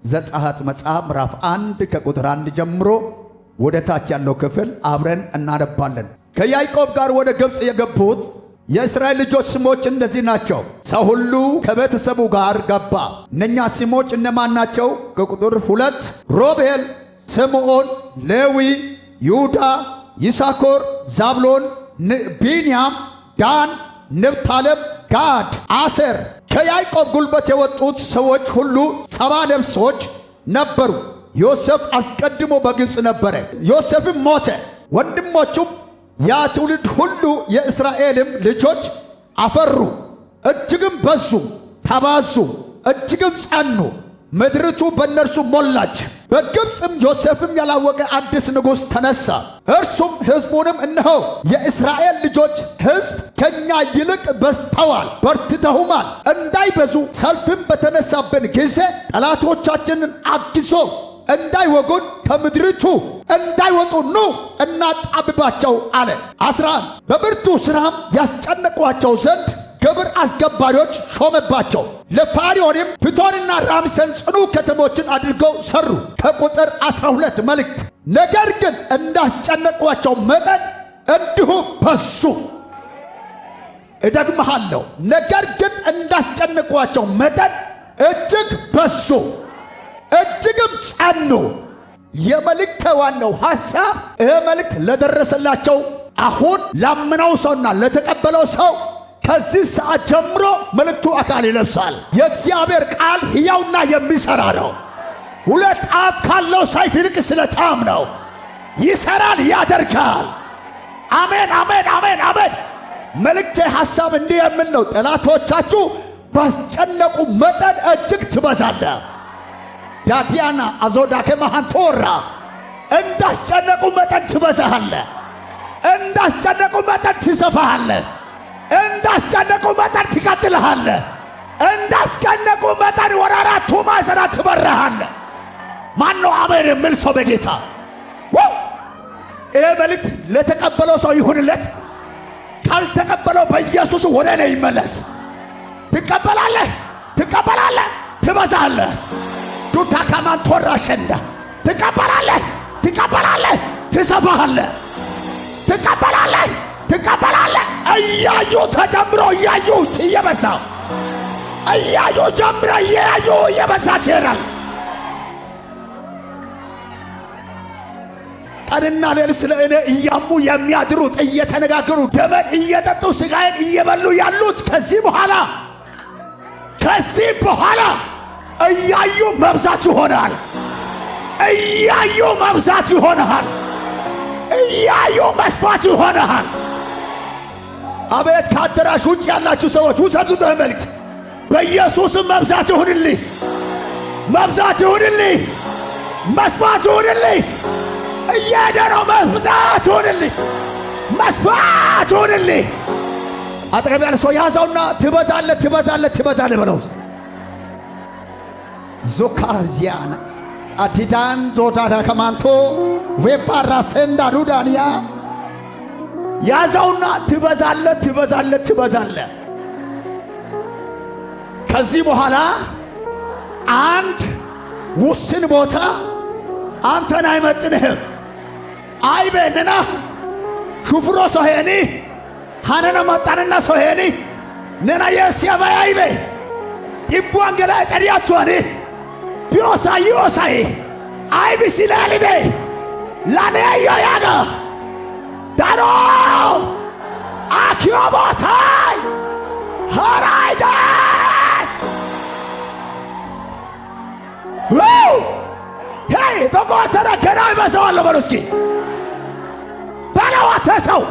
ዘጸአት መጽሐፍ ምዕራፍ 1 ከቁጥር 1 ጀምሮ ወደ ታች ያለው ክፍል አብረን እናነባለን። ከያዕቆብ ጋር ወደ ግብፅ የገቡት የእስራኤል ልጆች ስሞች እንደዚህ ናቸው። ሰው ሁሉ ከቤተሰቡ ጋር ገባ። እነኛ ስሞች እነማን ናቸው? ከቁጥር 2 ሮቤል፣ ስምዖን፣ ሌዊ፣ ይሁዳ፣ ይሳኮር፣ ዛብሎን፣ ቢንያም፣ ዳን፣ ንፍታሌም፣ ጋድ፣ አሴር። ከያዕቆብ ጉልበት የወጡት ሰዎች ሁሉ 70 ነፍሶች ነበሩ። ዮሴፍ አስቀድሞ በግብፅ ነበረ። ዮሴፍም ሞተ። ወንድሞቹም ያ ትውልድ ሁሉ የእስራኤልም ልጆች አፈሩ፣ እጅግም በዙ፣ ተባዙ፣ እጅግም ጸኑ። ምድሪቱ በእነርሱ ሞላች። በግብፅም ዮሴፍም ያላወቀ አዲስ ንጉሥ ተነሣ። እርሱም ሕዝቡንም እነሆ የእስራኤል ልጆች ሕዝብ ከእኛ ይልቅ በዝተዋል፣ በርትተውማል። እንዳይበዙ ሰልፍም በተነሳብን ጊዜ ጠላቶቻችንን አግዞ እንዳይወጉን ከምድሪቱ እንዳይወጡ ኑ እናጣብባቸው አለ። 11 በብርቱ ሥራም ያስጨነቋቸው ዘንድ ግብር አስገባሪዎች ሾመባቸው። ለፋርዖንም ፊቶንና ራምሴን ጽኑ ከተሞችን አድርገው ሰሩ። ከቁጥር 12 መልእክት ነገር ግን እንዳስጨነቋቸው መጠን እንዲሁ በዙ። እደግምሃለሁ፣ ነገር ግን እንዳስጨነቋቸው መጠን እጅግ በዙ፣ እጅግም ጸኑ። የመልእክት ዋናው ሐሳብ ይህ መልእክት ለደረሰላቸው አሁን ላመነው ሰውና ለተቀበለው ሰው ከዚህ ሰዓት ጀምሮ መልእክቱ አካል ይለብሳል። የእግዚአብሔር ቃል ሕያውና የሚሠራ ነው። ሁለት አፍ ካለው ሰይፍ ይልቅ ስለታም ነው። ይሠራል፣ ያደርጋል። አሜን፣ አሜን፣ አሜን፣ አሜን። መልእክቴ ሐሳብ እንዲህ የምን ነው? ጠላቶቻችሁ ባስጨነቁ መጠን እጅግ ትበዛለ። ዳዲያና አዞዳከ ማሃንቶራ እንዳስጨነቁ መጠን ትበዛለ። እንዳስጨነቁ መጠን ትሰፋለ። እንዳስጨነቁ መጠን ትቀጥልሃለ። እንዳስጨነቁ መጠን ወደ አራቱ ማዕዘናት ትበረሃለ። ማነው አሜን የሚል ሰው በጌታ? ይህ መልእክት ለተቀበለው ሰው ይሁንለት። ካልተቀበለው በኢየሱስ ወደ እኔ ይመለስ። ትቀበላለህ፣ ትቀበላለህ፣ ትበዛለህ። ዱታ ካማንቶራ ሸንዳ ትቀበላለህ፣ ትቀበላለህ፣ ትሰፋሃለህ። ትቀበላለህ፣ ትቀበላለህ። እያዩ ተጀምሮ እያዩ እየበዛ እያዩ ጀምሮ እያዩ እየበዛ ይሄዳል። ቀንና ሌሊት ስለ እኔ እያሙ የሚያድሩት እየተነጋገሩ ደመን እየጠጡ ሥጋዬን እየበሉ ያሉት ከዚህ በኋላ እያዩ መብዛት ይሆናል። እያዩ መብዛት ይሆናል። እያዩ መስፋት ይሆናል። አቤት! ከአዳራሽ ውጭ ያላችሁ ሰዎች ውሰዱት መልእክት። በኢየሱስም መብዛት ይሁንልኝ፣ መብዛት ይሁንልኝ፣ መስፋት ይሁንልኝ። እየሄደ ነው። መብዛት ይሁንልኝ፣ መስፋት ይሁንልኝ። አጠገብ ያለ ሰው ያዘውና ትበዛለህ፣ ትበዛለህ፣ ትበዛለህ በለው። ዞካዚያና አዲዳን ዞዳዳ ከማንቶ ዌፓራ ሰንዳ ዱዳንያ ያዘውና ትበዛለህ፣ ትበዛለህ፣ ትበዛለህ። ከዚህ በኋላ አንድ ውስን ቦታ አንተን አይመጥንህም። አይቤንና ሹፍሮ ሶሄኒ ሃነነ መጣንና ሶሄኒ ነና የሲያባይ አይቤ ይቧን ገላ ጨሪያቷኒ ቢዮሳይ አይቢሲላሊቤ ላኔዮ ያጋ ዳሮ አኪዮቦታይ ሆራይዳ ሄይ ተቆተረ ከናይ በሰዋለሁ በሉ እስኪ ባለዋተ ሰው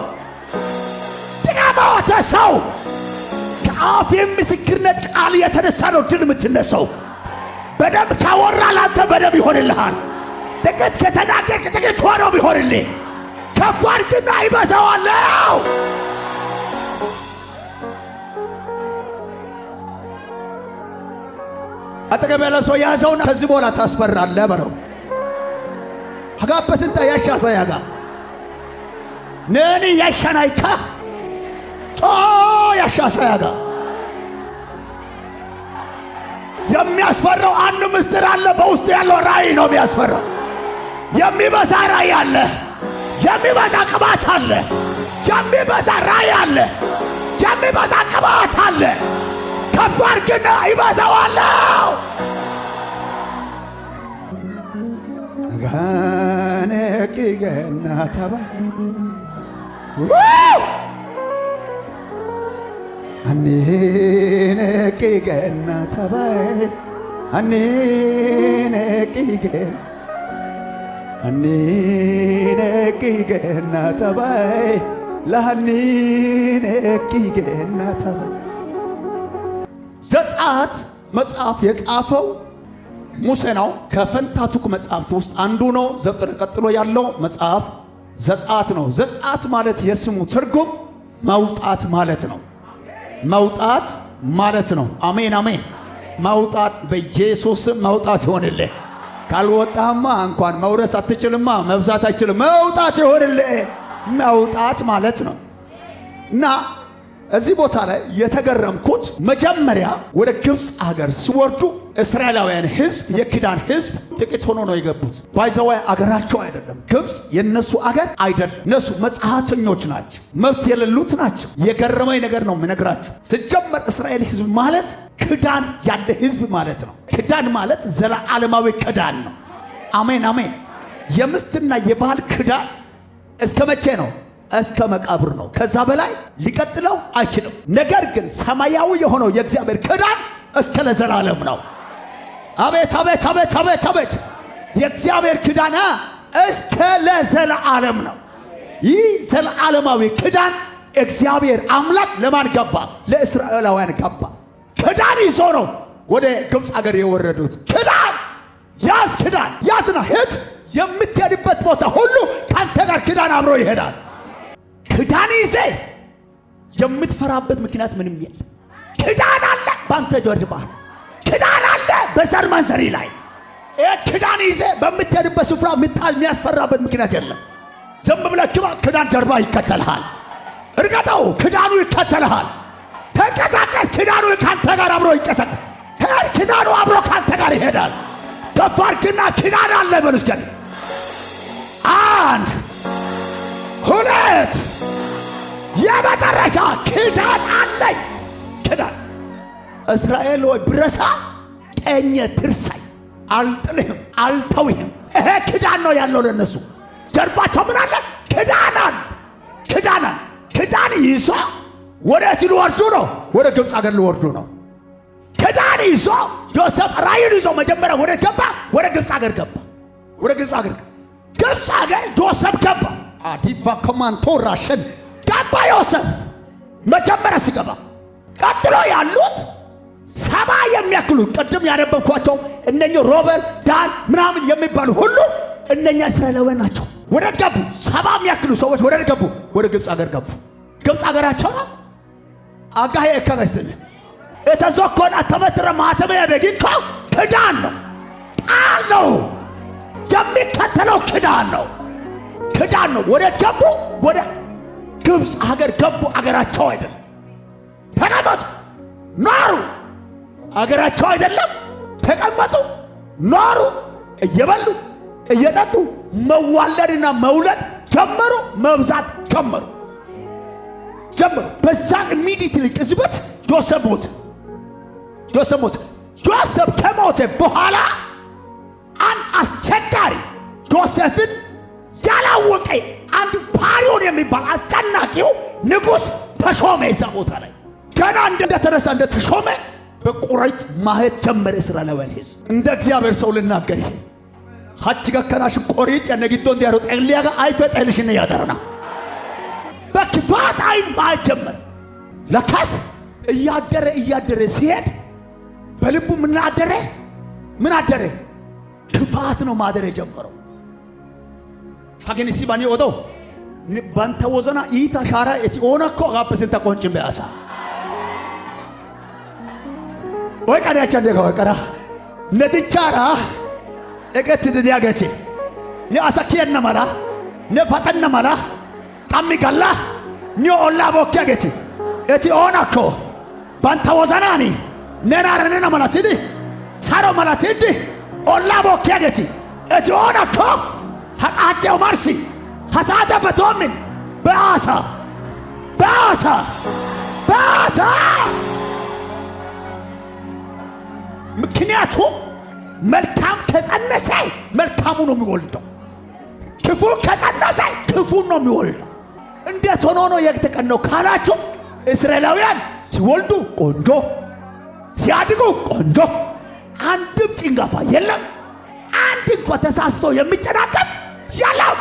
ድጋማዋተ ሰው ከአፍ ምስክርነት ቃል የተነሳ ነው ድል የምትነሳው። በደም ካወራ ላንተ በደም ይሆንልሃል። ጥቂት ከተናገርክ ጥቂት ሆኖ ቢሆንልህ ከፍ አድርግና ይበዛዋለሁ። አጠገብ ያለ ሰው ያዘውና ከዚህ በኋላ ታስፈራለህ በለው። አጋበስንታ ያሻሳ ያጋ ነኒ ያሻናይካ ጮ ያሻሳ ያጋ የሚያስፈራው አንድ ምስጢር አለ። በውስጡ ያለው ራእይ ነው የሚያስፈራው። የሚበዛ ራእይ አለ። የሚበዛ ቅባት አለ። የሚበዛ ራእይ አለ። የሚበዛ ቅባት አለ። ከባድ ግን ይበዛዋለሁ። ጋነቂገና ተባ አኔነቂገና ተባ አኔነቂገና አኔነቂገና ተባ ለአኔነቂገና ተባ ዘጸአት መጽሐፍ የጻፈው ሙሴ ነው። ከፈንታቱክ መጽሐፍት ውስጥ አንዱ ነው። ቀጥሎ ያለው መጽሐፍ ዘጸአት ነው። ዘጸአት ማለት የስሙ ትርጉም መውጣት ማለት ነው። መውጣት ማለት ነው። አሜን አሜን። መውጣት በኢየሱስ መውጣት ይሆንልህ። ካልወጣማ እንኳን መውረስ አትችልማ፣ መብዛት አይችልም። መውጣት ይሆንልህ። መውጣት ማለት ነው እና እዚህ ቦታ ላይ የተገረምኩት መጀመሪያ ወደ ግብፅ ሀገር ሲወርዱ እስራኤላውያን ሕዝብ የኪዳን ሕዝብ ጥቂት ሆኖ ነው የገቡት። ባይዘዋይ አገራቸው አይደለም። ግብፅ የነሱ አገር አይደለም። እነሱ መጻተኞች ናቸው፣ መብት የሌሉት ናቸው። የገረመኝ ነገር ነው የምነግራቸው። ሲጀመር እስራኤል ሕዝብ ማለት ኪዳን ያለ ሕዝብ ማለት ነው። ኪዳን ማለት ዘላለማዊ ኪዳን ነው። አሜን አሜን። የምስትና የባል ኪዳን እስከ መቼ ነው? እስከ መቃብር ነው። ከዛ በላይ ሊቀጥለው አይችልም። ነገር ግን ሰማያዊ የሆነው የእግዚአብሔር ኪዳን እስከ ለዘላለም ነው። አቤት አቤት አቤት አቤት አቤት! የእግዚአብሔር ኪዳን እስከ ለዘላለም ነው። ይህ ዘላለማዊ ኪዳን እግዚአብሔር አምላክ ለማን ገባ? ለእስራኤላውያን ገባ። ኪዳን ይዞ ነው ወደ ግብፅ ሀገር የወረዱት። ኪዳን ያዝ፣ ኪዳን ያዝና ሂድ። የምትሄድበት ቦታ ሁሉ ካንተ ጋር ኪዳን አብሮ ይሄዳል። ኪዳን ይዘህ የምትፈራበት ምክንያት ምንም የለም። ኪዳን አለ ባንተ ጀርባህ፣ ኪዳን አለ በዘር ማንዘሪ ላይ። ኪዳን ይዘህ በምትሄድበት ስፍራ የሚያስፈራበት ምክንያት የለም። ዝም ብለህ ግባ፣ ኪዳን ጀርባ ይከተልሃል። እርገጠው፣ ኪዳኑ ይከተልሃል። ተንቀሳቀስ፣ ኪዳኑ ካንተ ጋር አብሮ ይንቀሳቀስ። ሄድ፣ ኪዳኑ አብሮ ካንተ ጋር ይሄዳል። ገባርክና ኪዳን አለ በሉስ። ግን አንድ ሁለት የመጨረሻ ኪዳን አለኝ። ኪዳን እስራኤል ወይ ብረሳ ቀኜ ትርሳኝ፣ አልጥልህም፣ አልተውህም። ይሄ ኪዳን ነው ያለው ለነሱ። ጀርባቸው ምን አለ? ኪዳን አለ። ኪዳን አለ። ኪዳን ይዞ ወዴት ሊወርዱ ነው? ወደ ግብፅ አገር ሊወርዱ ነው። ኪዳን ይዞ ዮሴፍ ራእዩን ይዞ መጀመሪያ ወደ ገባ? ወደ ግብፅ አገር ገባ። ወደ ግብፅ አገር ግብፅ አገር ዮሴፍ ገባ። አዲፋ ኮማንቶራሽን ገባ ዮሴፍ መጀመሪያ ሲገባ። ቀጥሎ ያሉት 70 የሚያክሉ ቅድም ያነበብኳቸው እነኚህ ሮቤል፣ ዳን ምናምን የሚባሉ ሁሉ እነኛ እስራኤላውያን ናቸው። ወደ ገቡ 70 የሚያክሉ ሰዎች ወደ ገቡ? ወደ ግብፅ አገር ገቡ። ግብፅ አገራቸው ነው። አጋሄ ከበስነ የተዘኮና ተመትረ ማተመ ያበጊካ ኪዳን ነው። ቃል ነው የሚከተለው። ኪዳን ነው። ኪዳን ነው። ወደ ገቡ? ወደ ግብፅ ሀገር ገቡ። አገራቸው አይደለም። ተቀመጡ፣ ኖሩ። አገራቸው አይደለም። ተቀመጡ፣ ኖሩ። እየበሉ እየጠጡ መዋለድና መውለድ ጀመሩ። መብዛት ጀመሩ። በዛ ኢሚዲየትሊ ቅጽበት ዮሴፍ ሞተ። ዮሴፍ ከሞተ በኋላ አንድ አስቸጋሪ ዮሴፍን ያላወቀ አንድ ፓሪዮን የሚባል አስጨናቂው ንጉሥ ተሾመ። እዛ ቦታ ላይ ገና እንደተነሳ እንደተሾመ በቁረይት ማየት ጀመረ እስራኤላውያን ሕዝብ። እንደ እግዚአብሔር ሰው ልናገር ይሄ ሀጅ ገከናሽ ቆሪጥ የነጊቶ እንዲያሩ ጠልያጋ አይፈጠልሽነ ያደረና በክፋት አይን ማየት ጀመረ። ለካስ እያደረ ሲሄድ በልቡ ምን አደረ? ክፋት ነው ማደረ ጀመረው። ታገኒ ሲባኒ ወዶ ባንተ ወዘና ኢታ ሻራ እቲ ኦነኮ ጋበስን ተቆንጭም በያሳ ወይ ቀዳቻ እንደጋ ወቀራ ነድቻራ እገት ድያገቲ ለአሳኪየና ማላ ነፋተና ማላ ጣሚጋላ ኒኦላ ቦከገቲ እቲ ኦነኮ ባንተ ወዘናኒ ነናረነና ማላቲዲ ሳሮ ማለት እንዲህ ኦላ ቦኬገቲ እዚሆነኮ ሀቃቸው ማርሲ ሀሳተ በቶምን በአሳ ምክንያቱም መልካም ከጸነሰ መልካሙ ነው የሚወልደው። ክፉ ከጸነሰ ክፉ ነው የሚወልደው። እንዴት ሆኖ ነው የተቀነው ካላችሁ እስራኤላውያን ሲወልዱ ቆንጆ፣ ሲያድጉ ቆንጆ፣ አንድም ጭንጋፋ የለም። አንድ እንኳን ተሳስቶ የሚጨናቀፍ የለም።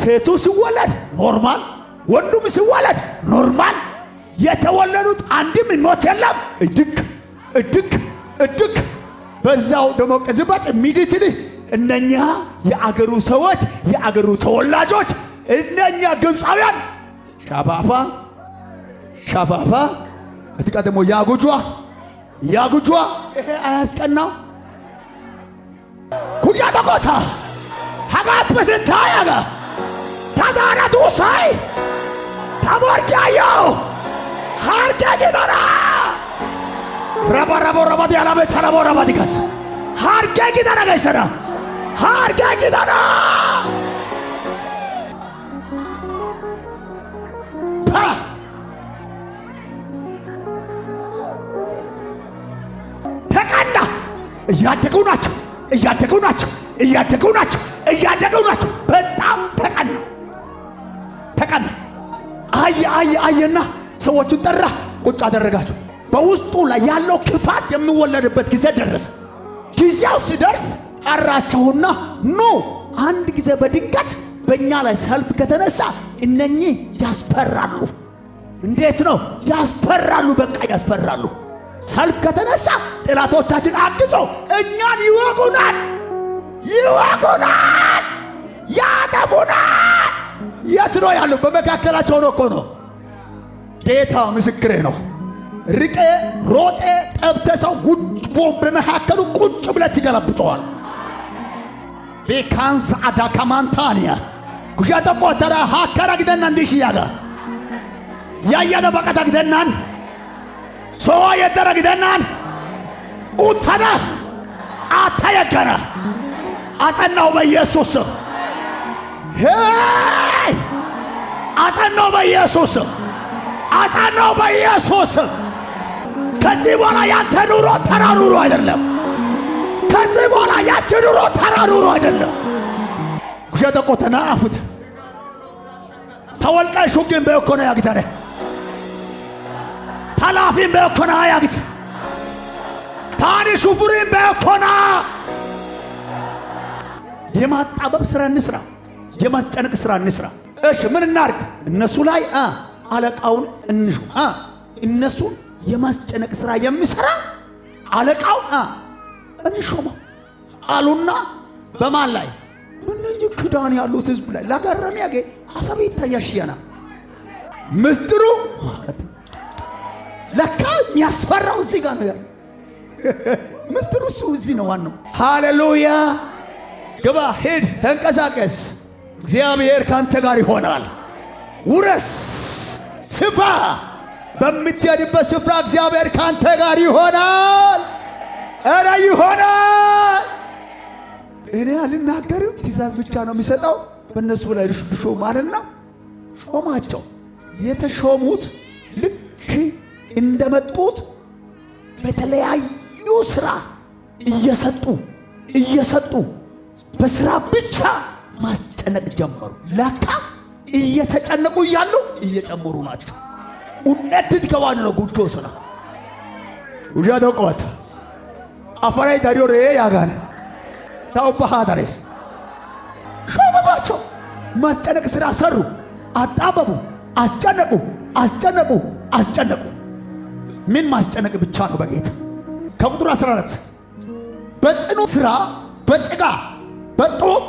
ሴቱ ሲወለድ ኖርማል፣ ወንዱም ሲወለድ ኖርማል። የተወለዱት አንድም ሞት የለም። እድግ በዛው ደግሞ ቅዝበት ሚዲትሊ እነኛ የአገሩ ሰዎች የአገሩ ተወላጆች እነኛ ግብፃውያን ሻፋፋ እትቀደሞ ያጉጇ ይሄ አያስቀናው ኩያ ተቆታ ሀጋፕስንታ ያጋ ታዳራ ዱሳይ ታሞርኪያየው ሃርጌጊዳራ ረባ ዲያላቤ ተለቦ ረባ ዲጋስ ሃርጌጊዳራ ጋይሰራ ሃርጌጊዳራ ተቀና እያደጉ ናቸው። በጣም ተቀና። አየና ሰዎቹን ጠራ፣ ቁጭ አደረጋቸው። በውስጡ ላይ ያለው ክፋት የሚወለድበት ጊዜ ደረሰ። ጊዜው ሲደርስ ጠራቸውና ኑ አንድ ጊዜ በድንገት በእኛ ላይ ሰልፍ ከተነሳ እነኚህ ያስፈራሉ። እንዴት ነው ያስፈራሉ? በቃ ያስፈራሉ። ሰልፍ ከተነሳ ጠላቶቻችን አግዘው እኛን ይወጉናል፣ ያጠፉናል። የት ነው ያለው? በመካከላቸው ነው እኮ ነው። ጌታ ምስክሬ ነው። ርቄ ሮጤ ጠብተ ሰው ጉጭቦ በመካከሉ ቁጭ ብለት ይገለብጠዋል። ቤካንስ አዳካማንታኒያ ኩሻተ ቆተራ ሃከራ ግደና እንዲሽ ያጋ ያያደ በቀታ ግደናን ሶዋ የደረ ግደናን ኡተና አታየከና አጸናው በኢየሱስ ሄይ አጸናው በኢየሱስ ከዚህ በኋላ ያንተ ኑሮ ተራ ኑሮ አይደለም። ከዚህ በኋላ ያንቺ ኑሮ ተራ ኑሮ አይደለም። ኩሸተ ቆተና አፉት ተወልቀ ሹግን በኮነ ያግታነ ታላፊን በኮነ ያግታ ታሪ ሹፉሪን በኮነ የማጣበብ ስራ እንስራ፣ የማስጨነቅ ስራ እንስራ። እሺ ምን እናርግ? እነሱ ላይ አለቃውን እንሹ። እነሱ የማስጨነቅ ስራ የሚሰራ አለቃው እንሾመው አሉና በማን ላይ? እነኚህ ክዳን ያሉት ህዝብ ላይ ለጋራም ያገ አሰብ ይታያሽያና ምስጥሩ ለካ የሚያስፈራው እዚህ ጋር ነው። ምስጥሩ እሱ እዚህ ነው ዋናው። ሃሌሉያ! ግባ፣ ሂድ፣ ተንቀሳቀስ። እግዚአብሔር ካንተ ጋር ይሆናል። ውረስ፣ ስፋ። በምትሄድበት ስፍራ እግዚአብሔር ካንተ ጋር ይሆናል። እረ ይሆናል። እኔ አልናገርም፣ ትእዛዝ ብቻ ነው የሚሰጠው። በእነሱ ላይ ልሾ ማለት ነው። ሾማቸው። የተሾሙት ልክ እንደመጡት በተለያዩ ስራ እየሰጡ በስራ ብቻ ማስጨነቅ ጀመሩ። ለካ እየተጨነቁ እያሉ እየጨመሩ ናቸው። ኡነት ትከዋን ነው ጉጆ ስራ ውጃዶ ቆት አፈራይ ዳሪዮ ሬ ያጋነ ታውባሃ ዳሬስ ሾመባቸው። ማስጨነቅ ስራ ሰሩ፣ አጣበቡ፣ አስጨነቁ። ምን ማስጨነቅ ብቻ ነው በጌታ። ከቁጥር 14 በጽኑ ስራ፣ በጭቃ፣ በጦብ፣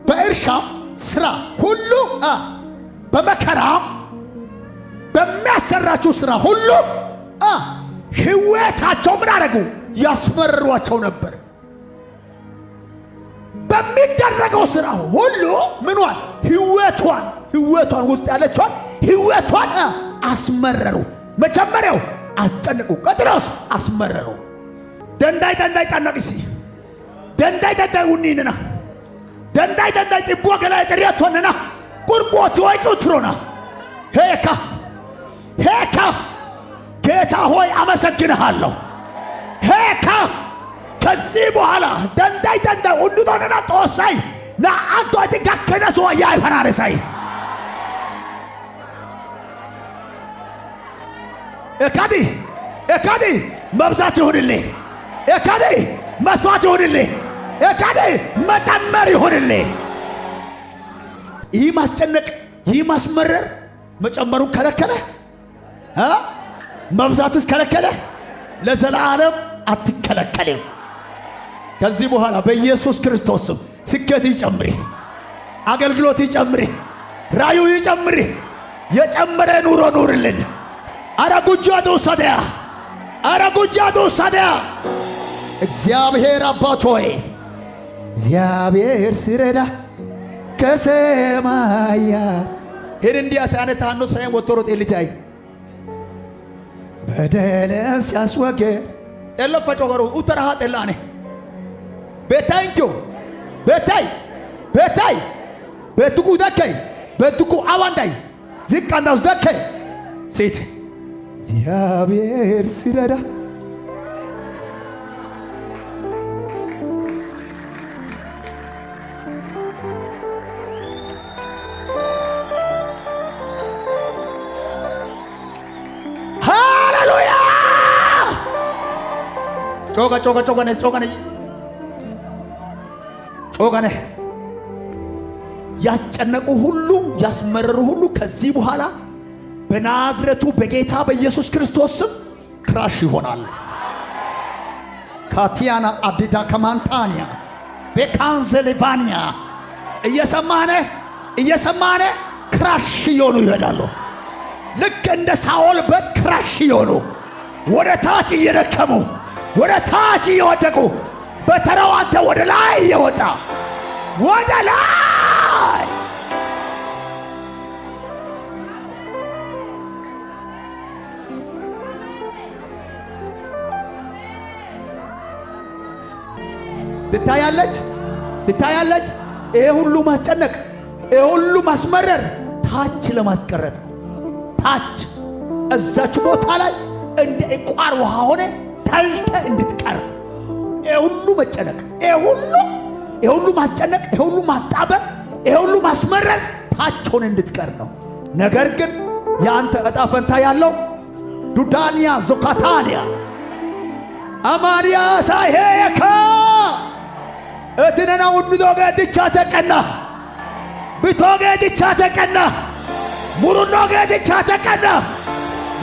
በእርሻም ስራ ሁሉ በመከራም በሚያሰራችሁ ስራ ሁሉ ህይወታቸው ምን አደረጉ? ያስመረሯቸው ነበር። በሚደረገው ስራ ሁሉ ምኗን? ህይወቷን ውስጥ ያለችዋን ህይወቷን አስመረሩ። መጀመሪያው አስጨነቁ፣ ቀጥሎስ አስመረሩ። ደንዳይ ጫናቅሲ ደንዳይ ውኒንና ደንዳይ ጥቦ ገላ ጨሪያቶንና ቁርቦት ወይ ቁትሮና ሄካ ጌታ ሆይ አመሰግንሃለሁ። ሄካ ከዚህ በኋላ ደንዳይ ሁሉ ዶነና ጦሳይ ለአንተ ተከከነሱ ያይ ፈራረሳይ ኤካዲ መብዛት ይሁንልህ። ኤካዲ መስዋዕት ይሁንልህ። ኤካዲ መጨመር ይሁንልህ። ይህ ማስጨነቅ ይህ ማስመረር መጨመሩን ከለከለ መብዛትስ ከለከለ። ለዘላለም አትከለከልም። ከዚህ በኋላ በኢየሱስ ክርስቶስ ስም ስኬት ይጨምሪ፣ አገልግሎት ይጨምሪ፣ ራዩ ይጨምሪ። የጨመረ ኑሮ ኑርልን። አረጉጃዱ ሰደያ እግዚአብሔር አባት ሆይ እግዚአብሔር ሲረዳ ከሰማያ ሄድ እንዲያስ አነታ አንዶ ሳይን ወጥሮት ኤሊታይ በደልን ሲያስወግድ ኤለፈጮ ገሩ ኡተራሃ ጤላኔ ቤታይንጆ ቤታይ በትኩ ደከይ በትኩ አዋንዳይ ዝቃንዳውስ ደከይ ሴት እግዚአብሔር ሲረዳ ሃሌሉያ ጮጋነ ያስጨነቁ ሁሉ ያስመረሩ ሁሉ ከዚህ በኋላ በናዝሬቱ በጌታ በኢየሱስ ክርስቶስ ስም ክራሽ ይሆናል። ካቲያና አዲዳ ከማንታኒያ በካንዘሌቫኒያ እየሰማነ ክራሽ ይሆኑ ይሄዳሉ። ልክ እንደ ሳኦል በት ክራሽ ይሆኑ ወደ ታች እየደከሙ ወደ ታች እየወደቁ በተራው አንተ ወደ ላይ እየወጣ ወደ ላይ ትታያለች። ይሄ ሁሉ ማስጨነቅ፣ ይሄ ሁሉ ማስመረር ታች ለማስቀረት ታች እዛች ቦታ ላይ እንደ ዕቋር ውሃ ሆነ ተልተ እንድትቀር ይሄ ሁሉ መጨነቅ፣ ይሄ ሁሉ ማስጨነቅ፣ ይሄ ሁሉ ማጣበብ፣ ይሄ ሁሉ ማስመረር ታች ሆነ እንድትቀር ነው። ነገር ግን ያንተ ዕጣ ፈንታ ያለው ዱዳንያ ዞካታንያ አማንያ ሳይሄካ እትነና ውንዶገ ድቻ ተቀና ቢቶገ ድቻ ተቀና ሙሩኖገ ድቻ ተቀና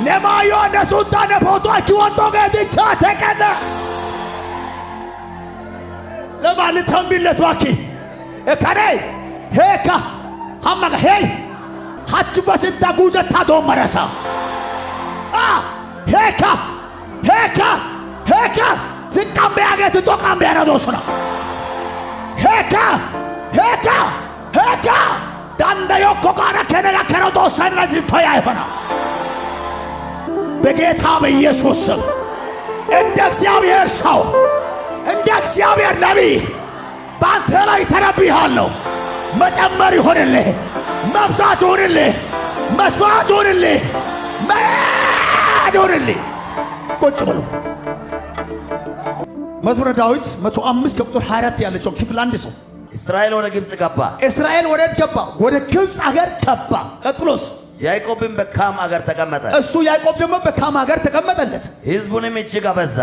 ነማዮ ነሱታ ነፎቶ አኪወንቶገ ድቻ ተቀና ለማለት ተንቢለት ዋኪ እካኔ ሄካ ሐማጋ ሄይ ሐች በስታ ጉጀታ ዶመረሳ ሄካ ዝቃም ቢያገት ጦቃም ቢያነዶስና ሄካ ዳንዳዮ ኮቃና ከነጋ ከረዶ ሰነዝ ተያይፈና በጌታ በኢየሱስ ስም እንደ እግዚአብሔር ሰው እንደ እግዚአብሔር ነቢይ በአንተ ላይ ተነብያለሁ። መጨመር ይሆንልህ፣ መብዛት ይሆንልህ፣ መስዋዕት ይሆንልህ፣ መሄድ ይሆንልህ። ቁጭ ብሎ መዝሙረ ዳዊት 105 ከቁጥር 24 ያለችው ክፍል አንድ ሰው እስራኤል ወደ ግብጽ ገባ። እስራኤል ወደ ገባ ወደ ግብጽ አገር ገባ። ቀጥሎስ ያዕቆብም በካም አገር ተቀመጠ። እሱ ያዕቆብ ደግሞ በካም አገር ተቀመጠለት። ሕዝቡንም እጅግ አበዛ።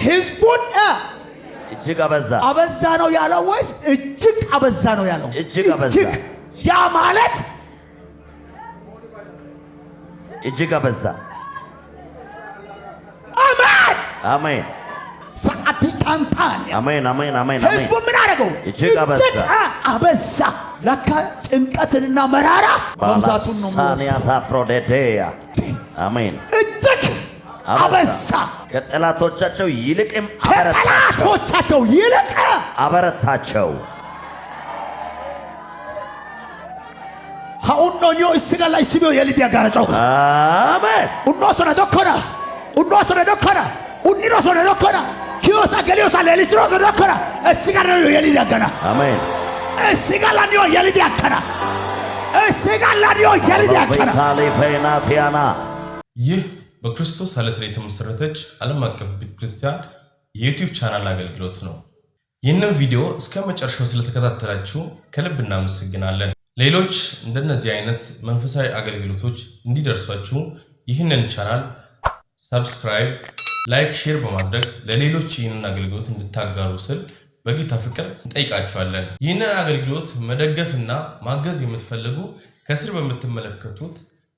ሕዝቡን እጅግ አበዛ። አበዛ ነው ያለው ወይስ እጅግ አበዛ ነው ያለው? እጅግ አበዛ። ያ ማለት እጅግ አበዛ። አሜን አሜን። ሰዓቲ ካንታን አሜን አሜን አሜን። ሕዝቡ ምን አደረገው? እጅግ አበዛ። ለካ ጭንቀትንና መራራ መብዛቱን ነው። ሳኒያታ ፍሮዴዴያ አሜን። እጅግ አበዛ። ከጠላቶቻቸው ይልቅም አበረታቸው። ሀኡኖኞ እስጋ ላይ ሲቢዮ የሊዲያ ጋር ጮኸ። አሜን። ኡኖ ሶና ዶኮና uno sono dokkora unino sono dokkora kiosa geliosa lelisro sono dokkora esigara no yeli dagana አሜን esigala no yeli dagana esigala no yeli dagana ሮቤታሊ ፌናቲያና ይህ በክርስቶስ ዓለት ላይ የተመሰረተች ዓለም አቀፍ ቤተክርስቲያን የዩቲዩብ ቻናል አገልግሎት ነው። ይህንን ቪዲዮ እስከ መጨረሻው ስለተከታተላችሁ ከልብ እናመሰግናለን። ሌሎች እንደነዚህ አይነት መንፈሳዊ አገልግሎቶች እንዲደርሷችሁ ይህንን ቻናል ሰብስክራይብ፣ ላይክ፣ ሼር በማድረግ ለሌሎች ይህንን አገልግሎት እንድታጋሩ ስል በጌታ ፍቅር እንጠይቃችኋለን። ይህንን አገልግሎት መደገፍና ማገዝ የምትፈልጉ ከስር በምትመለከቱት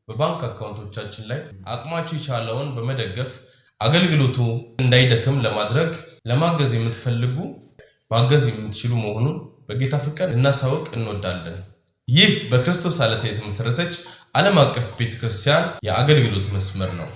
በባንክ አካውንቶቻችን ላይ አቅማችሁ ይቻለውን በመደገፍ አገልግሎቱ እንዳይደክም ለማድረግ ለማገዝ የምትፈልጉ ማገዝ የምትችሉ መሆኑን በጌታ ፍቅር እናሳውቅ እንወዳለን። ይህ በክርስቶስ ዓለት የተመሰረተች ዓለም አቀፍ ቤተክርስቲያን የአገልግሎት መስመር ነው።